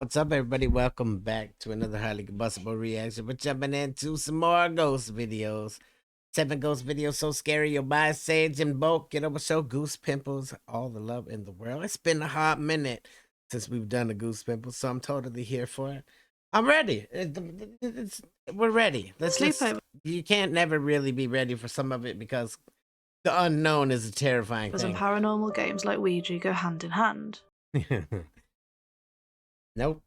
What's up, everybody? Welcome back to another highly combustible reaction. We're jumping into some more ghost videos. 7 ghost videos so scary you'll buy sage in bulk. Get over show goose pimples. All the love in the world. It's been a hot minute since we've done the goose pimples, so I'm totally here for it. I'm ready. We're ready. You can't never really be ready for some of it because the unknown is a terrifying Some thing. paranormal games like Ouija go hand in hand. Nope.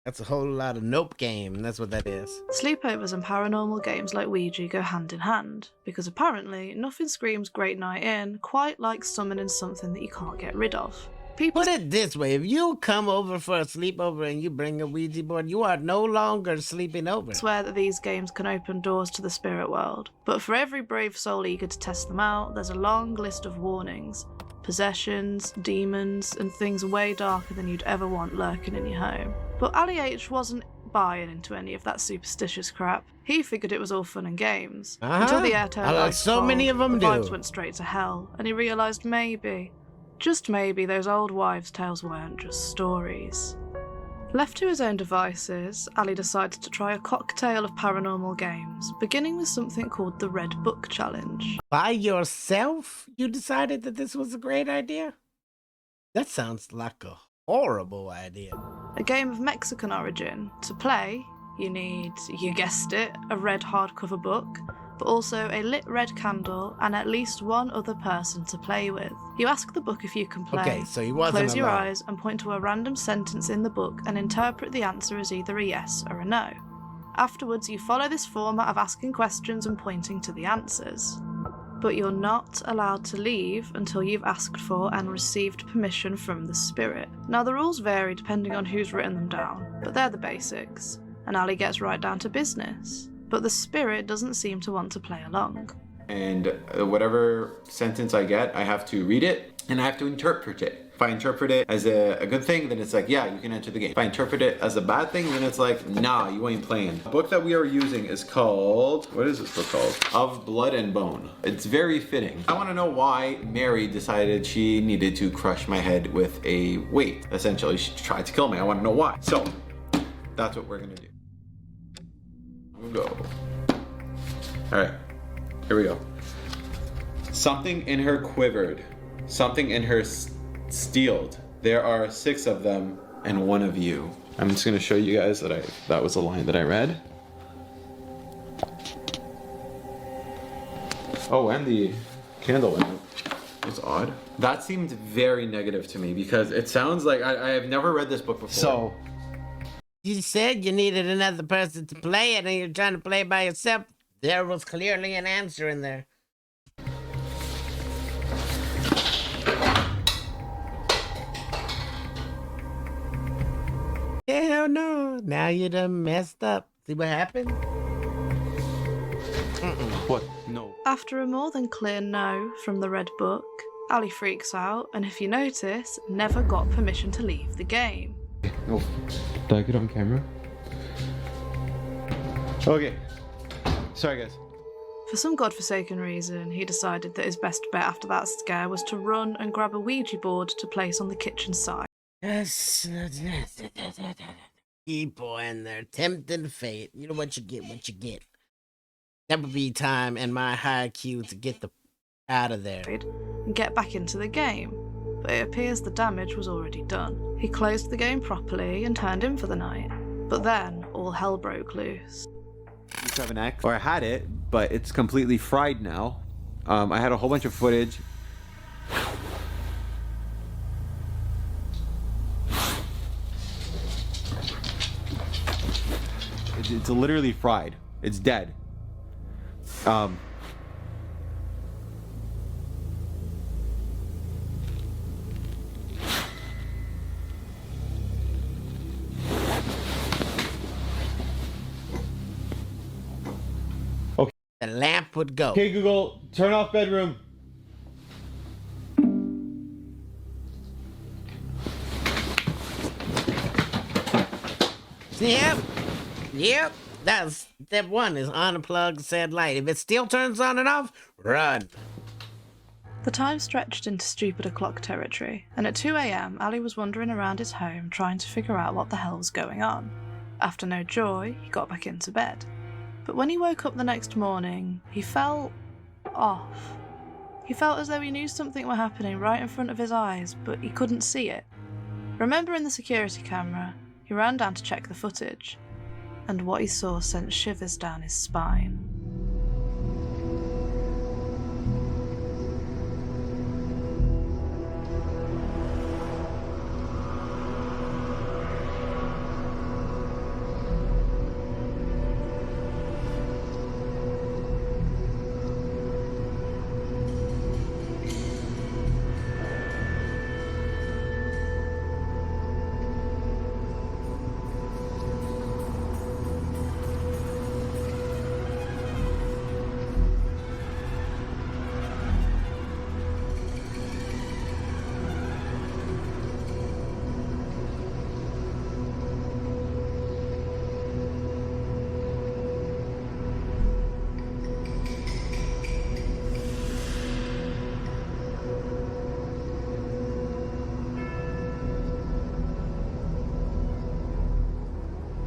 That's a whole lot of nope game. That's what that is. Sleepovers and paranormal games like Ouija go hand in hand, because apparently nothing screams great night in quite like summoning something that you can't get rid of. Put it this way, if you come over for a sleepover and you bring a Ouija board, you are no longer sleeping over. Swear that these games can open doors to the spirit world, but for every brave soul eager to test them out, there's a long list of warnings. Possessions, demons, and things way darker than you'd ever want lurking in your home. But Ali H wasn't buying into any of that superstitious crap. He figured it was all fun and games. Until the air turned ice cold, many of them the vibes went straight to hell, and he realised maybe, just maybe, those old wives' tales weren't just stories. Left to his own devices, Ali decided to try a cocktail of paranormal games, beginning with something called the Red Book Challenge. By yourself, you decided that this was a great idea? That sounds like a horrible idea. A game of Mexican origin. To play, you need, you guessed it, a red hardcover book, but also a lit red candle and at least one other person to play with. You ask the book if you can play. Okay, so he wasn't Close your alone. eyes and point to a random sentence in the book and interpret the answer as either a yes or a no. Afterwards, you follow this format of asking questions and pointing to the answers. But you're not allowed to leave until you've asked for and received permission from the spirit. Now, the rules vary depending on who's written them down, but they're the basics, and Ali gets right down to business. But the spirit doesn't seem to want to play along. And whatever sentence I get, I have to read it and I have to interpret it. If I interpret it as a good thing, then it's like, yeah, you can enter the game. If I interpret it as a bad thing, then it's like, nah, you ain't playing. The book that we are using is called, what is this book called? Of Blood and Bone. It's very fitting. I want to know why Mary decided she needed to crush my head with a weight. Essentially, she tried to kill me. I want to know why. So, that's what we're gonna do. Go. All right, here we go. Something in her quivered. Something in her steeled. There are 6 of them and 1 of you. I'm just gonna show you guys that was a line that I read. Oh, and the candle went out. It's odd. That seemed very negative to me because it sounds like I have never read this book before. So, you said you needed another person to play it and you're trying to play by yourself. There was clearly an answer in there. Hell no. Now you done messed up. See what happened? What? No. After a more than clear no from the Red Book, Ali freaks out and, if you notice, never got permission to leave the game. Oh, did I get on camera? Okay. Sorry, guys. For some godforsaken reason, he decided that his best bet after that scare was to run and grab a Ouija board to place on the kitchen side. People in there, tempting fate. You know what you get, what you get. That would be time and my high cue to get the out of there. And get back into the game, but it appears the damage was already done. He closed the game properly and turned in for the night, but then all hell broke loose. 7X, or I had it, but it's completely fried now. I had a whole bunch of footage. It's literally fried. It's dead. The lamp would go. Okay, Google, turn off bedroom. Yep. That's step 1 is unplug said light. If it still turns on and off, run. The time stretched into stupid o'clock territory, and at 2 a.m. Ali was wandering around his home trying to figure out what the hell was going on. After no joy, he got back into bed. But when he woke up the next morning, he felt off. He felt as though he knew something were happening right in front of his eyes, but he couldn't see it. Remembering the security camera, he ran down to check the footage, and what he saw sent shivers down his spine.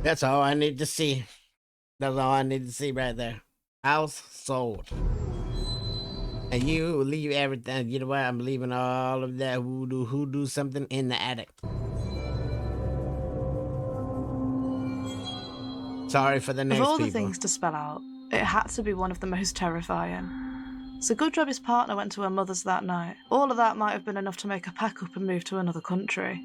That's all I need to see. That's all I need to see right there. House sold. And you leave everything. You know what? I'm leaving all of that hoodoo something in the attic. Sorry for the next Of all people. the things to spell out, it had to be one of the most terrifying. It's a good job his partner went to her mother's that night. All of that might have been enough to make her pack up and move to another country.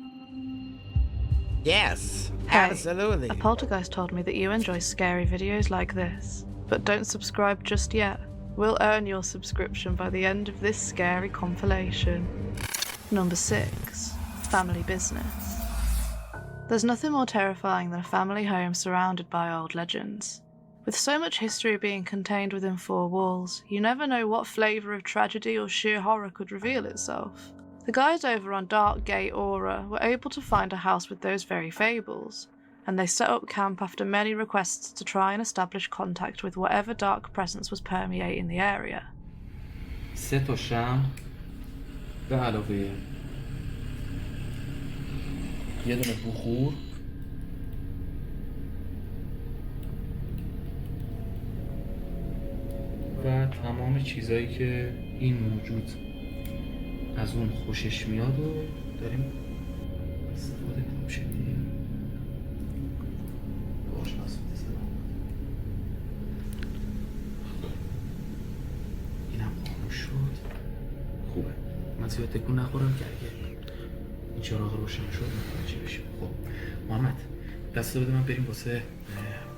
Yes, Hey, absolutely. A poltergeist told me that you enjoy scary videos like this, but don't subscribe just yet. We'll earn your subscription by the end of this scary compilation. Number 6. Family business. There's nothing more terrifying than a family home surrounded by old legends. With so much history being contained within 4 walls, you never know what flavour of tragedy or sheer horror could reveal itself. The guys over on Dark Gate Aura were able to find a house with those very fables, and they set up camp after many requests to try and establish contact with whatever dark presence was permeating the area. 3 تا شمع به علاوه یه دونه بخور و تمام چیزایی که این موجود از اون خوشش میاد و داریم استفاده می‌کنیم. باش اینم خاموش شد. خوبه. من زیاد تکون نخورم که اگه این چراغ روشن شد متوجه بشیم. خب محمد دست بده من بریم واسه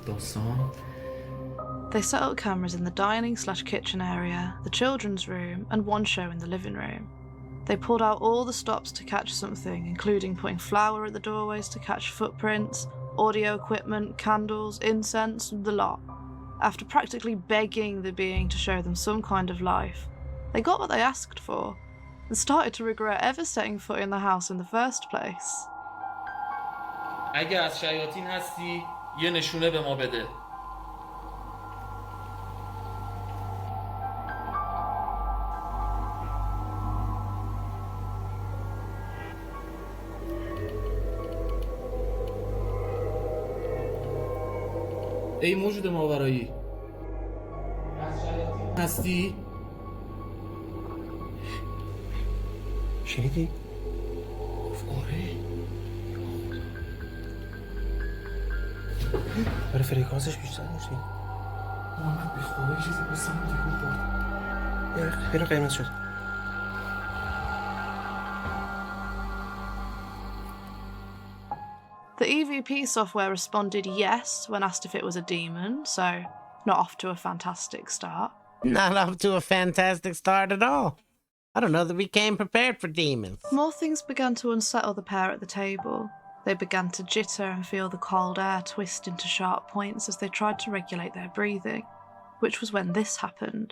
داستان. They set up cameras in the dining/kitchen area, the children's room, and one show in the living room. They pulled out all the stops to catch something, including putting flour at the doorways to catch footprints, audio equipment, candles, incense, the lot. After practically begging the being to show them some kind of life, they got what they asked for, and started to regret ever setting foot in the house in the first place. اگه از شیاطین هستی یه نشونه به ما بده. ای موجود ماورایی از شیاطین هستی؟ شنیدی؟ آره برای فرکانسش بیشتر میشه. محمد به خدا یه چیزی بسامون تکون خورد. یه قرمز شد. The EVP software responded yes when asked if it was a demon, so not off to a fantastic start. Not off to a fantastic start at all. I don't know that we came prepared for demons. More things began to unsettle the pair at the table. They began to jitter and feel the cold air twist into sharp points as they tried to regulate their breathing, which was when this happened.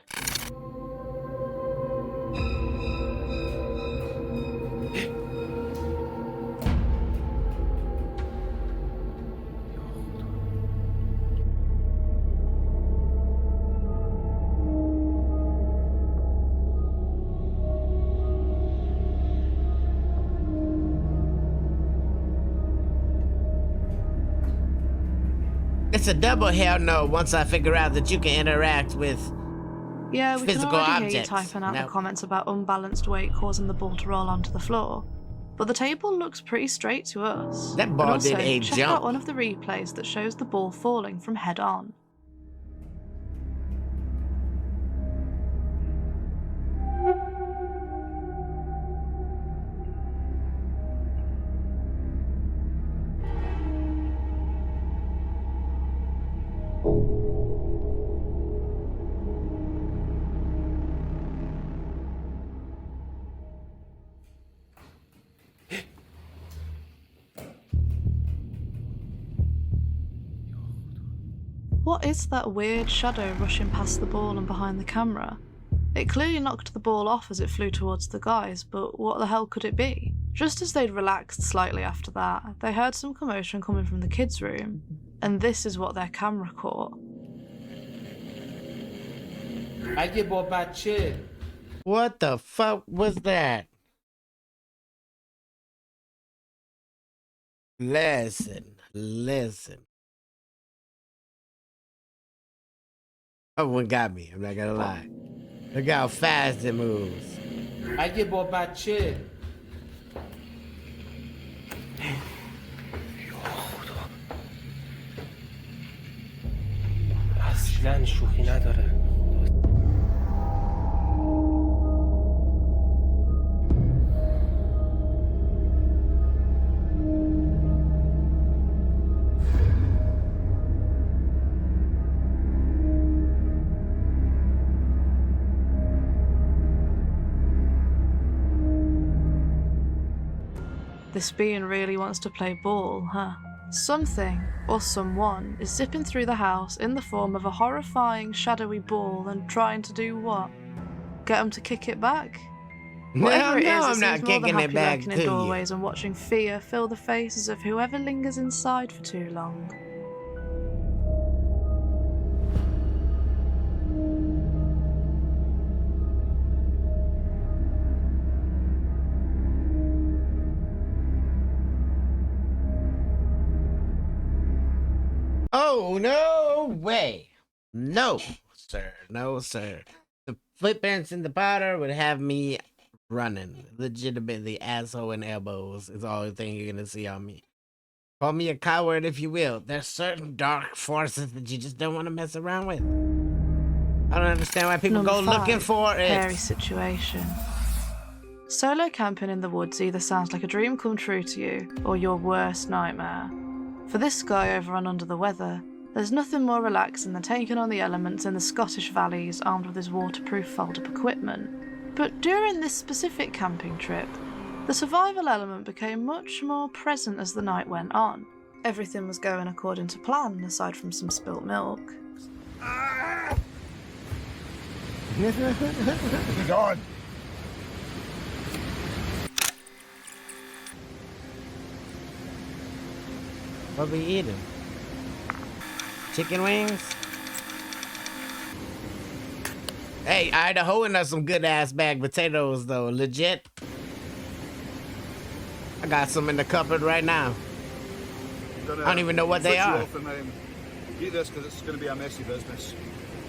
It's a double hell no once I figure out that you can interact with Yeah, we can physical already hear you objects. typing out No. the comments about unbalanced weight causing the ball to roll onto the floor. But the table looks pretty straight to us. That And ball also, did a check jump. out one of the replays that shows the ball falling from head on. What is that weird shadow rushing past the ball and behind the camera? It clearly knocked the ball off as it flew towards the guys, but what the hell could it be? Just as they'd relaxed slightly after that, they heard some commotion coming from the kids' room, and this is what their camera caught. What the fuck was that? Listen. Oh, one got me. I'm not gonna lie. Look how fast it moves. اصلا شوخی نداره. This being really wants to play ball, huh? Something, or someone, is zipping through the house in the form of a horrifying, shadowy ball and trying to do what? Get them to kick it back? Whatever it is, I'm it not seems more than kicking it happy back lurking to in you. doorways and watching fear fill the faces of whoever lingers inside for too long. Oh, no way. No, sir. No, sir. The footprints in the powder would have me running. Legitimately, asshole and elbows is the only thing you're going to see on me. Call me a coward if you will. There's certain dark forces that you just don't want to mess around with. I don't understand why people Number go looking 5, for it. hairy situation. Solo camping in the woods either sounds like a dream come true to you, or your worst nightmare. For this guy over on Under the Weather, there's nothing more relaxing than taking on the elements in the Scottish valleys armed with his waterproof fold-up equipment. But during this specific camping trip, the survival element became much more present as the night went on. Everything was going according to plan, aside from some spilt milk. Be gone. What we eating? Chicken wings? Hey, Idahoing us some good ass bagged potatoes though, legit. I got some in the cupboard right now. I don't even know what they are. Eat this because it's going to be a messy business.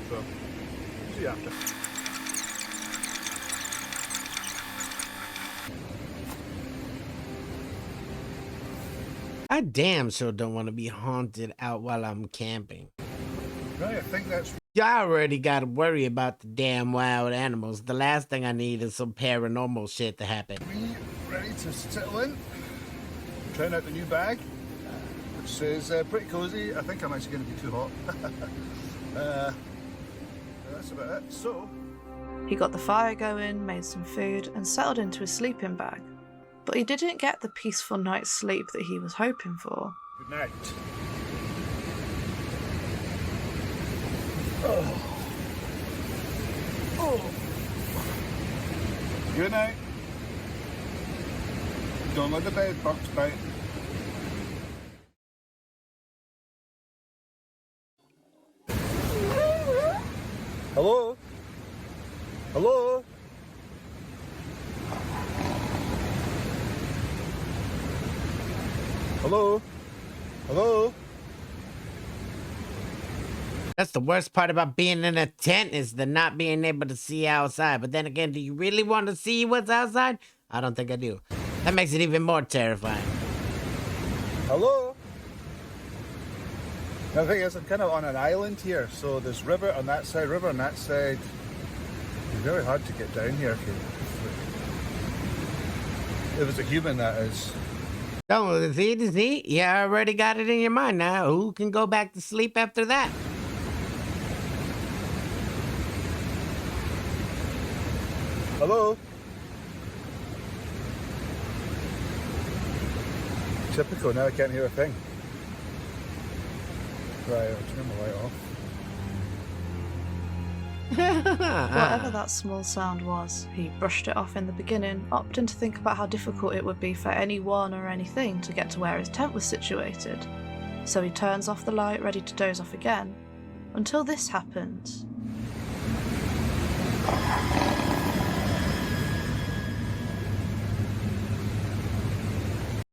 So, see you after. I damn sure don't want to be haunted out while I'm camping. Right, I think that's Y'all already got to worry about the damn wild animals. The last thing I need is some paranormal shit to happen. me ready to settle in. Trying out the new bag, which is pretty cozy. I think I'm actually going to be too hot. That's about it. So, He got the fire going, made some food, and settled into his sleeping bag. But he didn't get the peaceful night's sleep that he was hoping for. good night. Oh. Oh. Good night. Don't let the bed bugs bite. Hello? Hello? Hello? Hello? That's the worst part about being in a tent is the not being able to see outside. But then again, do you really want to see what's outside? I don't think I do. That makes it even more terrifying. Hello? Now, the thing is, I'm kind of on an island here, so there's river on that side, river on that side. It's very hard to get down here if it's a human, that is. Don't see. You already got it in your mind now. Who can go back to sleep after that? Hello? Typical, now I can't hear a thing. Right, I'll turn the light off. Whatever that small sound was, he brushed it off in the beginning, opting to think about how difficult it would be for anyone or anything to get to where his tent was situated. So he turns off the light, ready to doze off again, until this happens.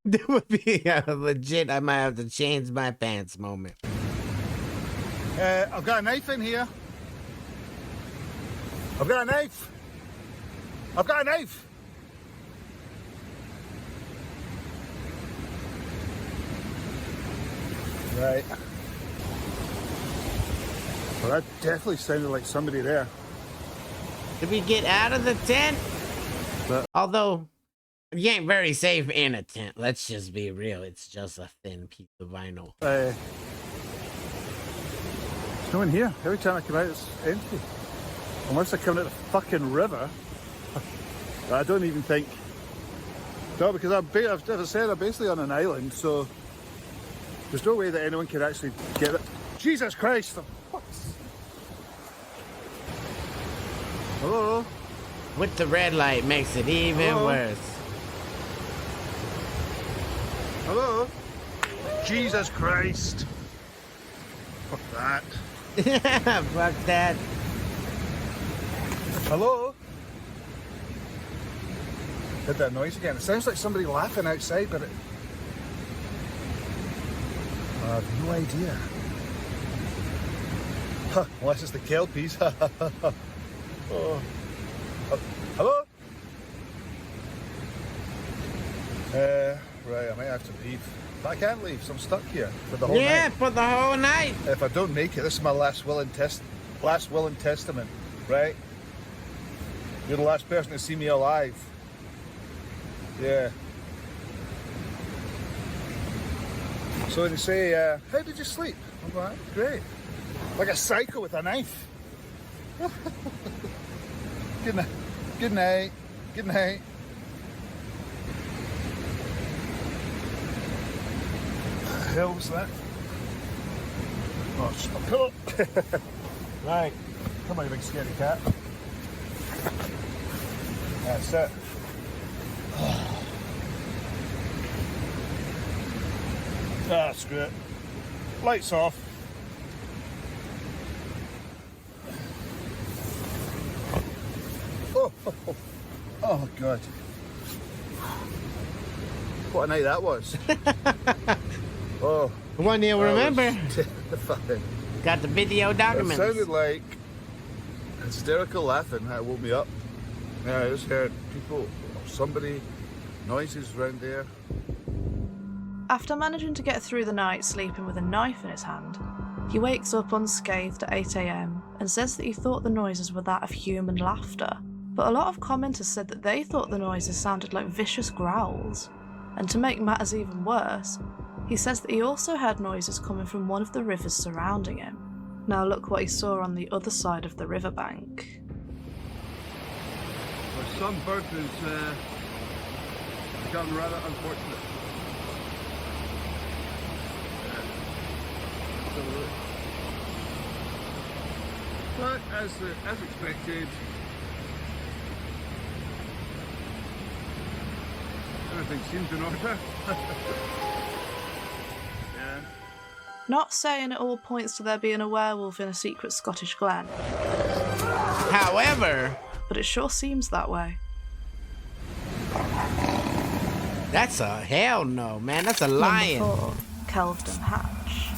That would be a legit, I might have to change my pants moment. I've got a knife in here. I've got a knife. I've got a knife. Right. Well, that definitely sounded like somebody there. Did we get out of the tent? But- Although, you ain't very safe in a tent. Let's just be real. It's just a thin piece of vinyl. There's no one here. Every time I come out, it's empty. Unless I come out the fucking river. I don't even think. No, because as I said, I'm basically on an island, so there's no way that anyone can actually get it. Jesus Christ! Hello? With the red light makes it even Hello? worse. Hello? Jesus Christ! Fuck that. Fuck that. Hello? Heard that noise again. It sounds like somebody laughing outside, but I have no idea. Huh, unless it's the kelpies. Oh. Hello? Right, I might have to leave. But I can't leave, so I'm stuck here for the whole Yeah, night. for the whole night. If I don't make it, this is my last will and testament, right? You're the last person to see me alive. Yeah. So when they say, how did you sleep? I'm like, great. Like a psycho with a knife. Good night. Good night. Good night. What the hell was that? Oh, it's just a pillow. Right. Come on, you big scaredy cat. That's it. Ah, screw it. Lights off. Oh, God. What a night that was. Oh. One you'll remember. Terrifying. Got the video It documents. sounded like hysterical laughing. That woke me up. Yeah, I just heard people, or somebody, noises around there. After managing to get through the night sleeping with a knife in his hand, he wakes up unscathed at 8 AM and says that he thought the noises were that of human laughter. But a lot of commenters said that they thought the noises sounded like vicious growls. And to make matters even worse, he says that he also heard noises coming from one of the rivers surrounding him. Now look what he saw on the other side of the riverbank. Well, some birth has become rather unfortunate. But as expected, everything seems in order. Yeah. Not saying it all points to there being a werewolf in a secret Scottish glen, However, but it sure seems that way. that's a hell no, man. That's a lion. Number 4, Kelvin Hatch.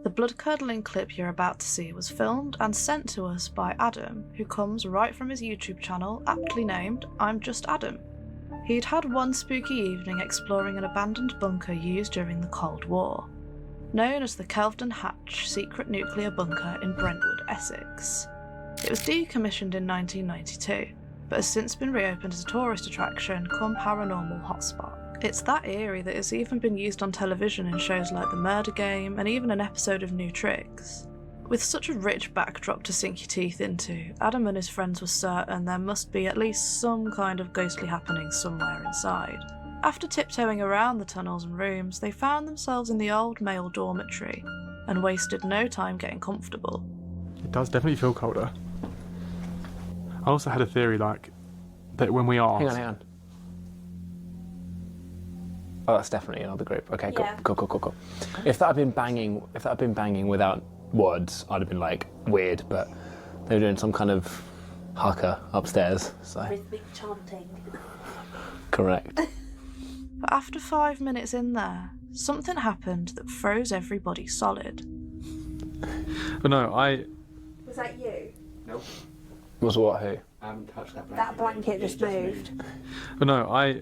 The blood-curdling clip you're about to see was filmed and sent to us by Adam, who comes right from his YouTube channel, aptly named I'm Just Adam. He'd had one spooky evening exploring an abandoned bunker used during the Cold War, known as the Kelvin Hatch secret nuclear bunker in Brentwood, Essex. It was decommissioned in 1992, but has since been reopened as a tourist attraction come paranormal hotspot. It's that eerie that it's even been used on television in shows like The Murder Game and even an episode of New Tricks. With such a rich backdrop to sink your teeth into, Adam and his friends were certain there must be at least some kind of ghostly happening somewhere inside. After tiptoeing around the tunnels and rooms, they found themselves in the old male dormitory and wasted no time getting comfortable. It does definitely feel colder. I also had a theory like that when we asked... Hang on. Oh, that's definitely another group. Okay, cool, Yeah. cool. If that had been banging without words, I'd have been like weird, but they were doing some kind of haka upstairs, so. Rhythmic chanting. Correct. But after 5 minutes in there, something happened that froze everybody solid. But no, Was that you? Nope. Was what, who? I haven't touched that blanket. That blanket just moved. But no,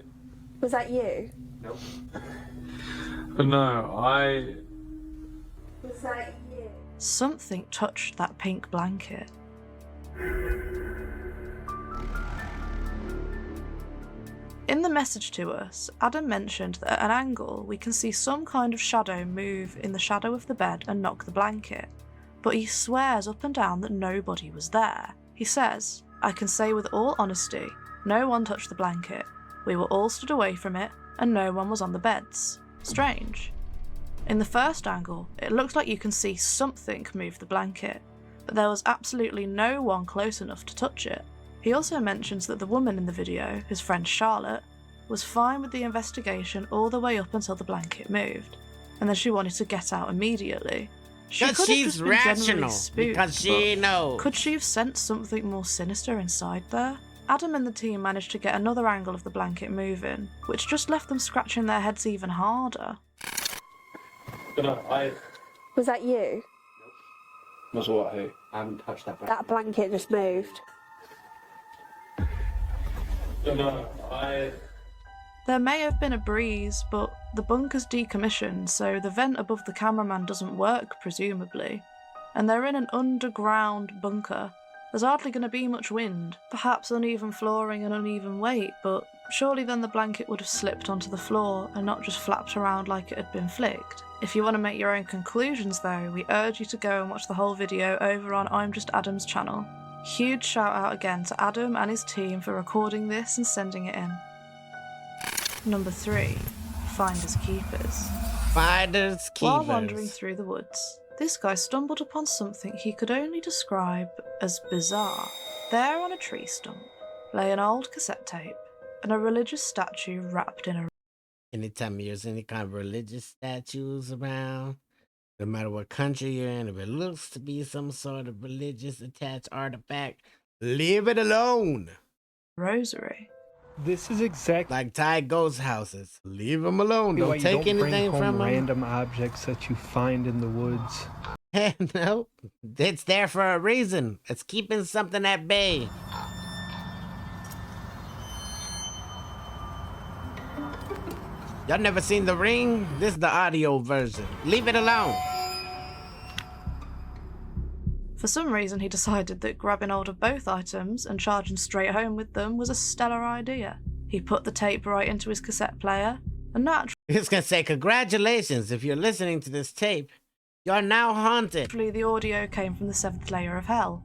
Was that you? Nope. But no, Was that you? Something touched that pink blanket. In the message to us, Adam mentioned that at an angle we can see some kind of shadow move in the shadow of the bed and knock the blanket, but he swears up and down that nobody was there. He says, "I can say with all honesty, no one touched the blanket. We were all stood away from it, and no one was on the beds. Strange." In the first angle, it looks like you can see something move the blanket, but there was absolutely no one close enough to touch it. He also mentions that the woman in the video, his friend Charlotte, was fine with the investigation all the way up until the blanket moved, and then she wanted to get out immediately. She Because could have she's just been generally rational. spooked, Because she but knows. could she have sensed something more sinister inside there? Adam and the team managed to get another angle of the blanket moving, which just left them scratching their heads even harder. But no, Was that you? Was what, who? I haven't touched that blanket. That blanket just moved. But no, There may have been a breeze, but the bunker's decommissioned, so the vent above the cameraman doesn't work, presumably. And they're in an underground bunker. There's hardly going to be much wind, perhaps uneven flooring and uneven weight, but surely then the blanket would have slipped onto the floor and not just flapped around like it had been flicked. If you want to make your own conclusions though, we urge you to go and watch the whole video over on I'm Just Adam's channel. Huge shout out again to Adam and his team for recording this and sending it in. Number 3. Finders Keepers. Finders While keepers. wandering through the woods, this guy stumbled upon something he could only describe as bizarre. There on a tree stump lay an old cassette tape and a religious statue wrapped in a... Anytime there's any kind of religious statues around, no matter what country you're in, if it looks to be some sort of religious attached artifact, leave it alone. rosary. This is exactly Like Thai ghost houses. Leave them alone. why Don't you take don't bring anything home from them. random objects that you find in the woods. Nope. It's there for a reason. It's keeping something at bay. Y'all never seen The Ring? This is the audio version. Leave it alone. For some reason, he decided that grabbing hold of both items and charging straight home with them was a stellar idea. He put the tape right into his cassette player, and naturally It's gonna say congratulations if you're listening to this tape. You're now haunted. the audio came from the 7th layer of hell.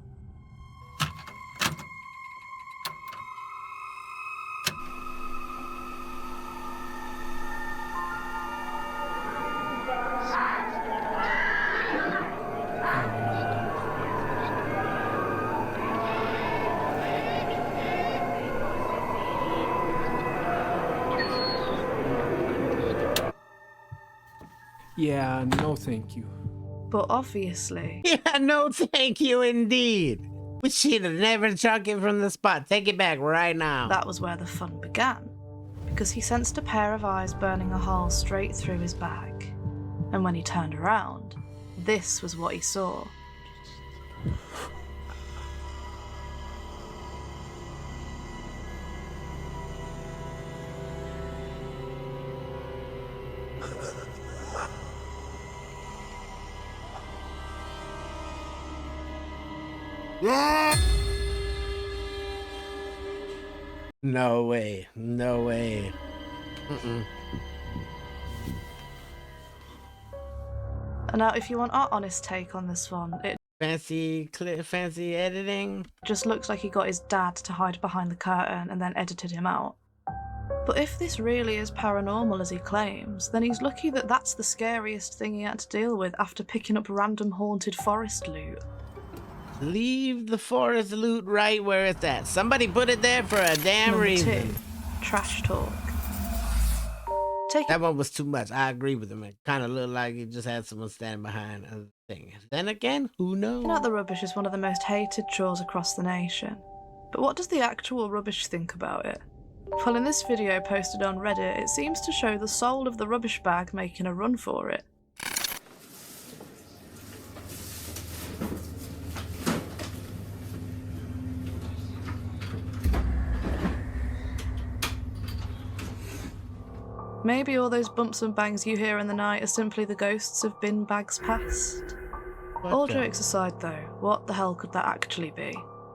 Yeah, no thank you. But obviously, Yeah, no thank you indeed. We should have never chucked it from the spot. Take it back right now. that was where the fun began, because he sensed a pair of eyes burning a hole straight through his back. And when he turned around, this was what he saw. No way. No way. And now, if you want our honest take on this one, it Fancy editing. just looks like he got his dad to hide behind the curtain and then edited him out. But if this really is paranormal as he claims, then he's lucky that that's the scariest thing he had to deal with after picking up random haunted forest loot. Leave the forest loot right where it's at. Somebody put it there for a damn Number reason. 2, trash talk. That one was too much. I agree with him. It kind of looked like he just had someone standing behind a thing. Then again, who knows? Taking out the rubbish is one of the most hated chores across the nation. But what does the actual rubbish think about it? Well, in this video posted on Reddit, it seems to show the soul of the rubbish bag making a run for it. Maybe all those bumps and bangs you hear in the night are simply the ghosts of bin bags past. All jokes aside though, what the hell could that actually be?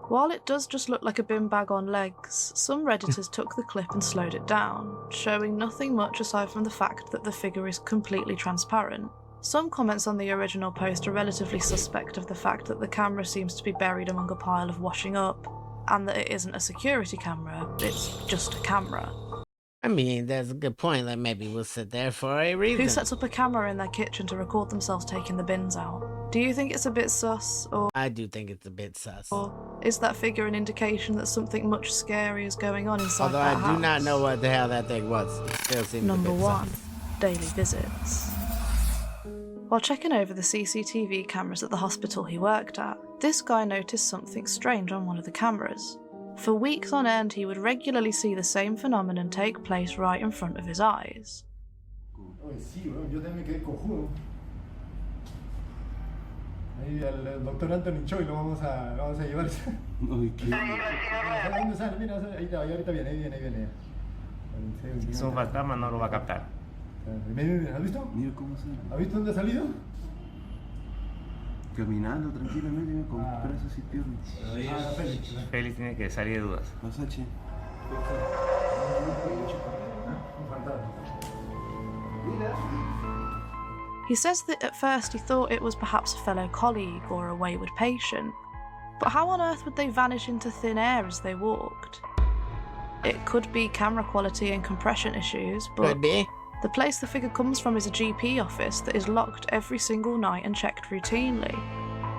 While it does just look like a bin bag on legs, some Redditors took the clip and slowed it down, showing nothing much aside from the fact that the figure is completely transparent. Some comments on the original post are relatively suspect of the fact that the camera seems to be buried among a pile of washing up, and that it isn't a security camera, it's just a camera. I mean, there's a good point. Like maybe we'll sit there for a reason. Who sets up a camera in their kitchen to record themselves taking the bins out? Do you think it's a bit sus, or I do think it's a bit sus. is that figure an indication that something much scary is going on inside Although that I house? do not know what the hell that thing was. It still seems Number a bit 1, sus. daily visits. While checking over the CCTV cameras at the hospital he worked at, this guy noticed something strange on one of the cameras. For weeks on end, he would regularly see the same phenomenon take place right in front of his eyes. Ahí al doctor Anthony Choi lo vamos a llevar. ¿Dónde sale? Mira, ahí ahorita viene, ahí viene. Es un fantasma, no lo va a captar. ¿Has visto? Mira cómo sale. ¿Has visto dónde ha salido? Caminando tranquilamente con brazos y piernas. Félix. Félix tiene que salir de dudas. Masache. Un fantasma. He says that at first he thought it was perhaps a fellow colleague or a wayward patient, but how on earth would they vanish into thin air as they walked? It could be camera quality and compression issues, but Could be. the place the figure comes from is a GP office that is locked every single night and checked routinely,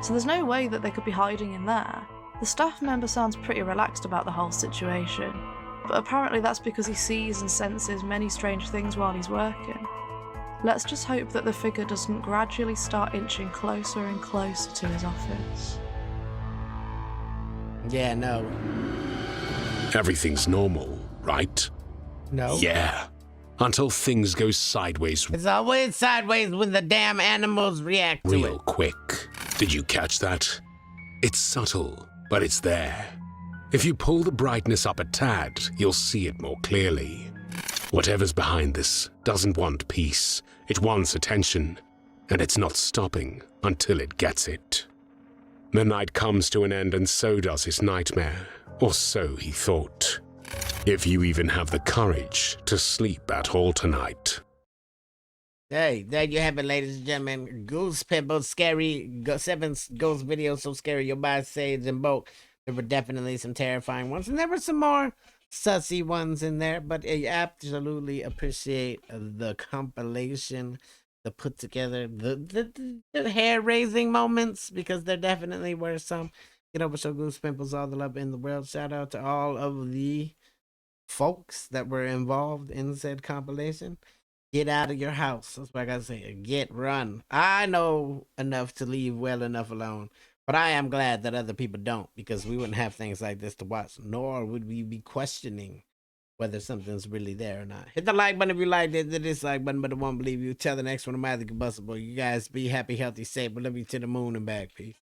so there's no way that they could be hiding in there. The staff member sounds pretty relaxed about the whole situation, but apparently that's because he sees and senses many strange things while he's working. Let's just hope that the figure doesn't gradually start inching closer and closer to his office. Yeah, no. Everything's normal, right? No. Yeah. Until things go sideways It's always sideways when the damn animals react to real it. quick. Did you catch that? It's subtle, but it's there. If you pull the brightness up a tad, you'll see it more clearly. Whatever's behind this doesn't want peace. It wants attention, and it's not stopping until it gets it. The night comes to an end, and so does his nightmare, or so he thought. If you even have the courage to sleep at all tonight. Hey, there you have it, ladies and gentlemen. Goose Pimple, scary, 7 ghost videos so scary you'll buy Sage and Bulk. There were definitely some terrifying ones, and there were some more sussy ones in there, but I absolutely appreciate the compilation, the put together, the hair-raising moments, because there definitely were some. Get over, show Goose Pimples all the love in the world. Shout out to all of the folks that were involved in said compilation. Get out of your house. That's what I gotta say. Get run. I know enough to leave well enough alone, but I am glad that other people don't, because we wouldn't have things like this to watch, nor would we be questioning whether something's really there or not. Hit the like button if you liked it. The dislike button, but it won't believe you. Tell the next one I'm either combustible. You guys be happy, healthy, safe. We love you to the moon and back. Peace.